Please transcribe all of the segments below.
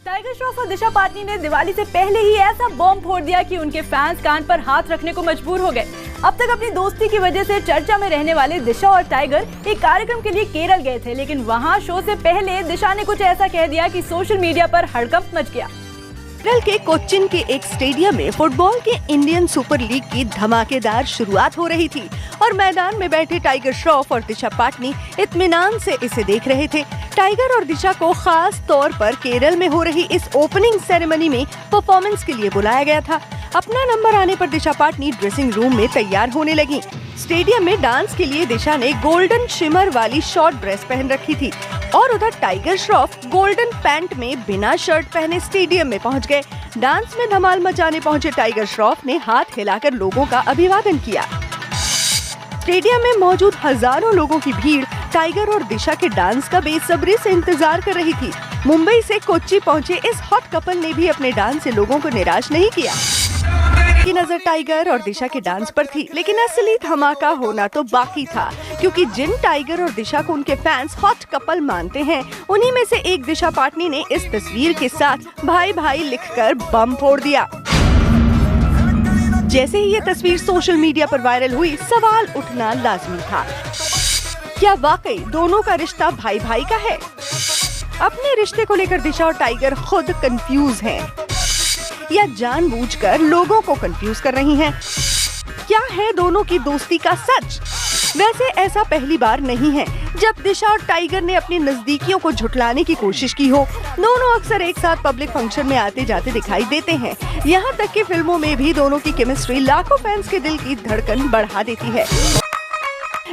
Tiger Shroff और दिशा पाटनी ने दिवाली से पहले ही ऐसा बॉम्ब फोड़ दिया कि उनके फैंस कान पर हाथ रखने को मजबूर हो गए। अब तक अपनी दोस्ती की वजह से चर्चा में रहने वाले दिशा और टाइगर एक कार्यक्रम के लिए केरल गए थे, लेकिन वहां शो से पहले दिशा ने कुछ ऐसा कह दिया कि सोशल मीडिया पर हड़कंप मच गया। केरल के कोच्चिन के एक स्टेडियम में फुटबॉल के इंडियन सुपर लीग की धमाकेदार शुरुआत हो रही थी और मैदान में बैठे टाइगर श्रॉफ और दिशा पाटनी इत्मीनान से इसे देख रहे थे। टाइगर और दिशा को खास तौर पर केरल में हो रही इस ओपनिंग सेरेमनी में परफॉर्मेंस के लिए बुलाया गया था। अपना नंबर आने पर दिशा पाटनी ड्रेसिंग रूम में तैयार होने लगी। स्टेडियम में डांस के लिए दिशा ने गोल्डन शिमर वाली शॉर्ट ड्रेस पहन रखी थी और उधर टाइगर श्रॉफ गोल्डन पैंट में बिना शर्ट पहने स्टेडियम में पहुंच गए। डांस में धमाल मचाने पहुंचे टाइगर श्रॉफ ने हाथ हिलाकर लोगों का अभिवादन किया। स्टेडियम में मौजूद हजारों लोगों की भीड़ टाइगर और दिशा के डांस का बेसब्री से इंतजार कर रही थी। मुंबई से कोच्चि पहुंचे इस हॉट कपल ने भी अपने डांस से लोगों को निराश नहीं किया। की नजर टाइगर और दिशा के डांस पर थी, लेकिन असली धमाका होना तो बाकी था, क्योंकि जिन टाइगर और दिशा को उनके फैंस हॉट कपल मानते हैं, उन्हीं में से एक दिशा पाटनी ने इस तस्वीर के साथ भाई भाई लिखकर बम फोड़ दिया। जैसे ही ये तस्वीर सोशल मीडिया पर वायरल हुई, सवाल उठना लाजमी था, क्या वाकई दोनों का रिश्ता भाई भाई का है? अपने रिश्ते को लेकर दिशा और टाइगर खुद कंफ्यूज हैं, या जानबूझकर लोगों को कंफ्यूज कर रही हैं? क्या है दोनों की दोस्ती का सच? वैसे ऐसा पहली बार नहीं है जब दिशा और टाइगर ने अपनी नजदीकियों को झुठलाने की कोशिश की हो। दोनों अक्सर एक साथ पब्लिक फंक्शन में आते जाते दिखाई देते हैं। यहाँ तक कि फिल्मों में भी दोनों की केमिस्ट्री लाखों फैंस के दिल की धड़कन बढ़ा देती है।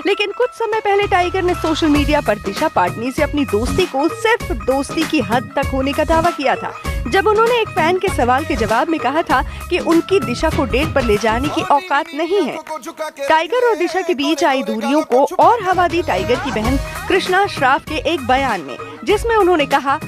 लेकिन कुछ समय पहले टाइगर ने सोशल मीडिया पर दिशा पाटनी से अपनी दोस्ती को सिर्फ दोस्ती की हद तक होने का दावा किया था, जब उन्होंने एक फैन के सवाल के जवाब में कहा था कि उनकी दिशा को डेट पर ले जाने की औकात नहीं है। टाइगर और दिशा के बीच आई दूरियों को और हवा दी टाइगर की बहन कृष्णा श्रॉफ के एक बयान में, जिसमें उन्होंने कहा,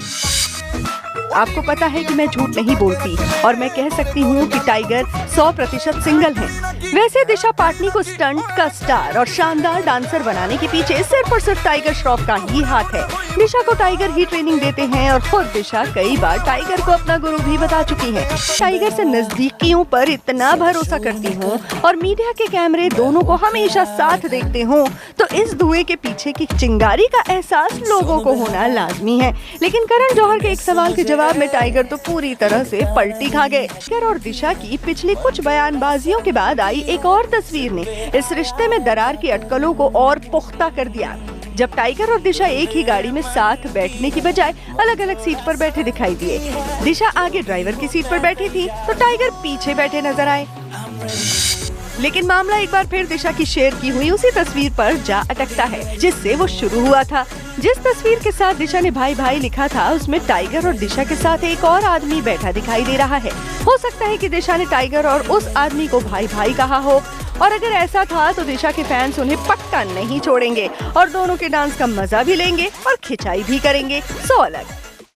आपको पता है कि मैं झूठ नहीं बोलती और मैं कह सकती हूँ कि टाइगर 100% सिंगल है। वैसे दिशा पाटनी को स्टंट का स्टार और शानदार डांसर बनाने के पीछे सिर्फ और सिर्फ टाइगर श्रॉफ का ही हाथ है। दिशा को टाइगर ही ट्रेनिंग देते हैं और खुद दिशा कई बार टाइगर को अपना गुरु भी बता चुकी है। टाइगर से नजदीकियों पर इतना भरोसा करती हूँ और मीडिया के कैमरे दोनों को हमेशा साथ देखते हूँ, तो इस धुएं के पीछे की चिंगारी का एहसास लोगों को होना लाजमी है। लेकिन करण जौहर के एक सवाल के जवाब में टाइगर तो पूरी तरह से पलटी खा गए। टाइगर और दिशा की पिछली कुछ बयानबाजियों के बाद आई एक और तस्वीर ने इस रिश्ते में दरार की अटकलों को और पुख्ता कर दिया, जब टाइगर और दिशा एक ही गाड़ी में साथ बैठने की बजाय अलग अलग सीट पर बैठे दिखाई दिए। दिशा आगे ड्राइवर की सीट पर बैठी थी तो टाइगर पीछे बैठे नजर आए। लेकिन मामला एक बार फिर दिशा की शेयर की हुई उसी तस्वीर पर जा अटकता है जिससे वो शुरू हुआ था। जिस तस्वीर के साथ दिशा ने भाई भाई लिखा था, उसमें टाइगर और दिशा के साथ एक और आदमी बैठा दिखाई दे रहा है। हो सकता है कि दिशा ने टाइगर और उस आदमी को भाई भाई कहा हो, और अगर ऐसा था तो दिशा के फैंस उन्हें पक्का नहीं छोड़ेंगे और दोनों के डांस का मजा भी लेंगे और खिंचाई भी करेंगे। सो अलग।